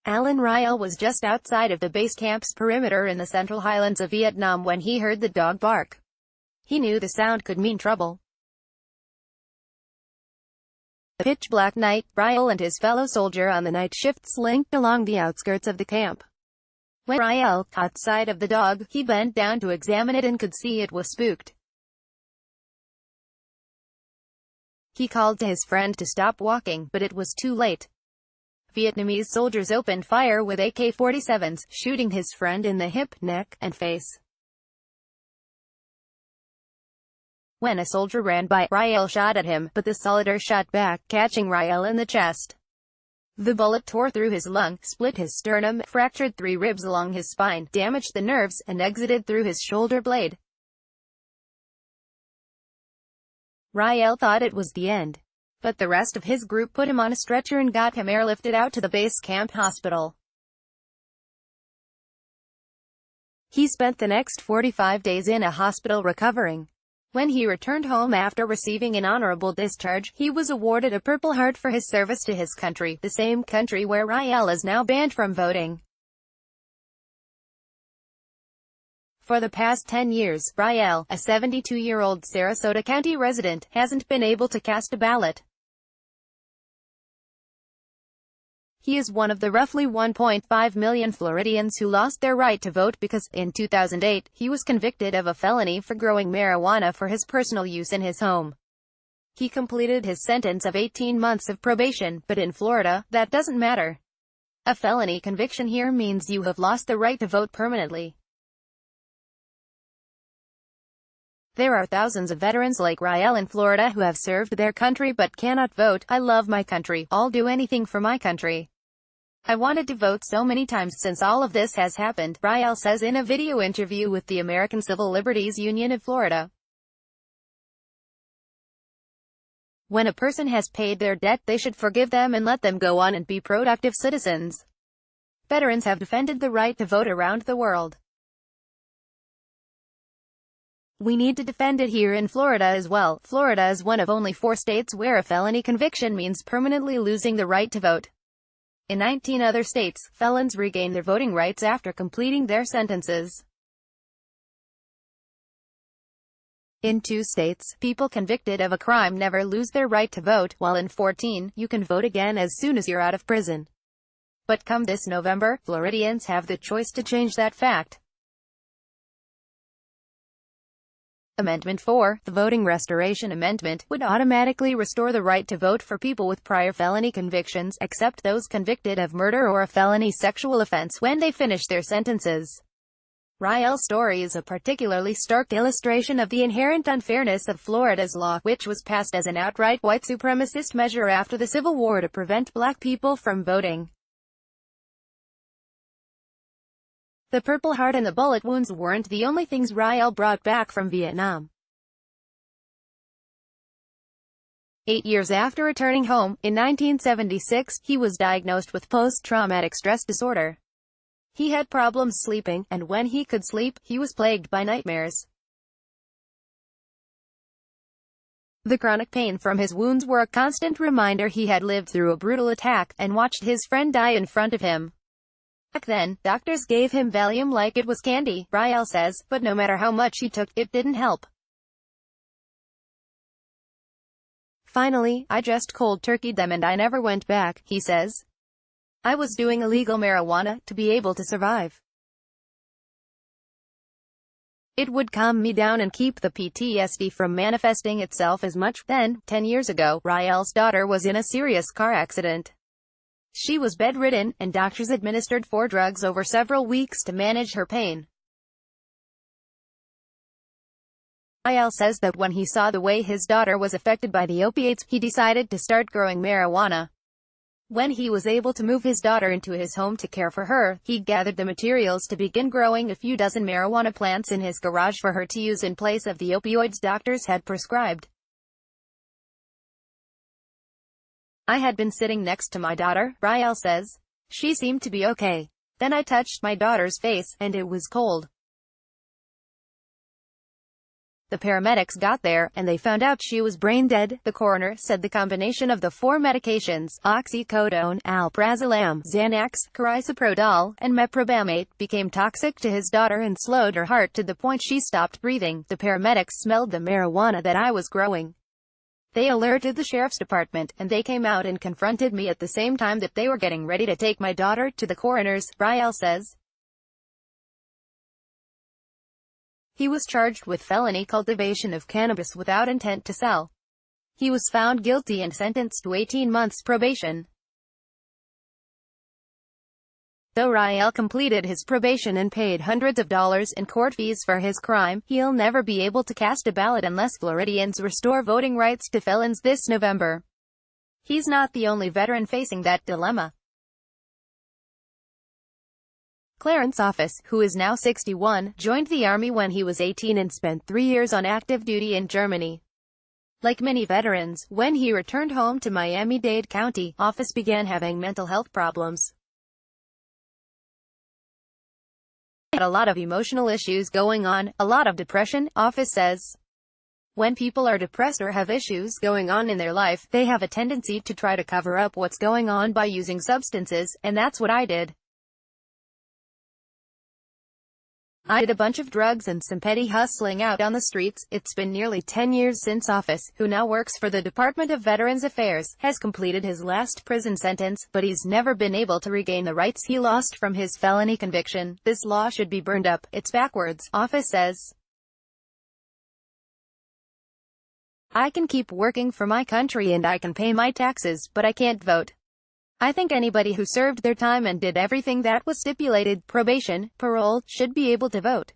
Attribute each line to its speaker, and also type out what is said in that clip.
Speaker 1: Alan Riel was just outside of the base camp's perimeter in the central highlands of Vietnam when he heard the dog bark. He knew the sound could mean trouble. The pitch-black night, Riel and his fellow soldier on the night shift slinked along the outskirts of the camp. When Riel caught sight of the dog, he bent down to examine it and could see it was spooked. He called to his friend to stop walking, but it was too late. Vietnamese soldiers opened fire with AK-47s, shooting his friend in the hip, neck, and face. When a soldier ran by, Riel shot at him, but the soldier shot back, catching Riel in the chest. The bullet tore through his lung, split his sternum, fractured 3 ribs along his spine, damaged the nerves, and exited through his shoulder blade. Riel thought it was the end. But the rest of his group put him on a stretcher and got him airlifted out to the base camp hospital. He spent the next 45 days in a hospital recovering. When he returned home after receiving an honorable discharge, he was awarded a Purple Heart for his service to his country, the same country where Riel is now banned from voting. For the past 10 years, Riel, a 72-year-old Sarasota County resident, hasn't been able to cast a ballot. He is one of the roughly 1.5 million Floridians who lost their right to vote because, in 2008, he was convicted of a felony for growing marijuana for his personal use in his home. He completed his sentence of 18 months of probation, but in Florida, that doesn't matter. A felony conviction here means you have lost the right to vote permanently. There are thousands of veterans like Riel in Florida who have served their country but cannot vote. I love my country. I'll do anything for my country. I wanted to vote so many times since all of this has happened, Riel says in a video interview with the American Civil Liberties Union of Florida. When a person has paid their debt, they should forgive them and let them go on and be productive citizens. Veterans have defended the right to vote around the world. We need to defend it here in Florida as well. Florida is one of only 4 states where a felony conviction means permanently losing the right to vote. In 19 other states, felons regain their voting rights after completing their sentences. In 2 states, people convicted of a crime never lose their right to vote, while in 14, you can vote again as soon as you're out of prison. But come this November, Floridians have the choice to change that fact. Amendment 4, the Voting Restoration Amendment, would automatically restore the right to vote for people with prior felony convictions, except those convicted of murder or a felony sexual offense when they finish their sentences. Riel's story is a particularly stark illustration of the inherent unfairness of Florida's law, which was passed as an outright white supremacist measure after the Civil War to prevent black people from voting. The Purple Heart and the bullet wounds weren't the only things Riel brought back from Vietnam. 8 years after returning home, in 1976, he was diagnosed with post-traumatic stress disorder. He had problems sleeping, and when he could sleep, he was plagued by nightmares. The chronic pain from his wounds were a constant reminder he had lived through a brutal attack, and watched his friend die in front of him. Back then, doctors gave him Valium like it was candy, Riel says, but no matter how much he took, it didn't help. Finally, I just cold turkeyed them and I never went back, he says. I was doing illegal marijuana to be able to survive. It would calm me down and keep the PTSD from manifesting itself as much. Then, 10 years ago, Riel's daughter was in a serious car accident. She was bedridden, and doctors administered 4 drugs over several weeks to manage her pain. Riel says that when he saw the way his daughter was affected by the opiates, he decided to start growing marijuana. When he was able to move his daughter into his home to care for her, he gathered the materials to begin growing a few dozen marijuana plants in his garage for her to use in place of the opioids doctors had prescribed. I had been sitting next to my daughter, Riel says. She seemed to be okay. Then I touched my daughter's face, and it was cold. The paramedics got there, and they found out she was brain dead. The coroner said the combination of the 4 medications, oxycodone, alprazolam, Xanax, carisoprodol, and meprobamate, became toxic to his daughter and slowed her heart to the point she stopped breathing. The paramedics smelled the marijuana that I was growing. They alerted the sheriff's department, and they came out and confronted me at the same time that they were getting ready to take my daughter to the coroner's, Brielle says. He was charged with felony cultivation of cannabis without intent to sell. He was found guilty and sentenced to 18 months probation. Though Brielle completed his probation and paid hundreds of dollars in court fees for his crime, he'll never be able to cast a ballot unless Floridians restore voting rights to felons this November. He's not the only veteran facing that dilemma. Clarence Office, who is now 61, joined the Army when he was 18 and spent 3 years on active duty in Germany. Like many veterans, when he returned home to Miami-Dade County, Office began having mental health problems. He had a lot of emotional issues going on, a lot of depression, Office says. When people are depressed or have issues going on in their life, they have a tendency to try to cover up what's going on by using substances, and that's what I did. I did a bunch of drugs and some petty hustling out on the streets. It's been nearly 10 years since Office, who now works for the Department of Veterans Affairs, has completed his last prison sentence, but he's never been able to regain the rights he lost from his felony conviction. This law should be burned up. It's backwards, Office says. I can keep working for my country and I can pay my taxes, but I can't vote. I think anybody who served their time and did everything that was stipulated, probation, parole, should be able to vote.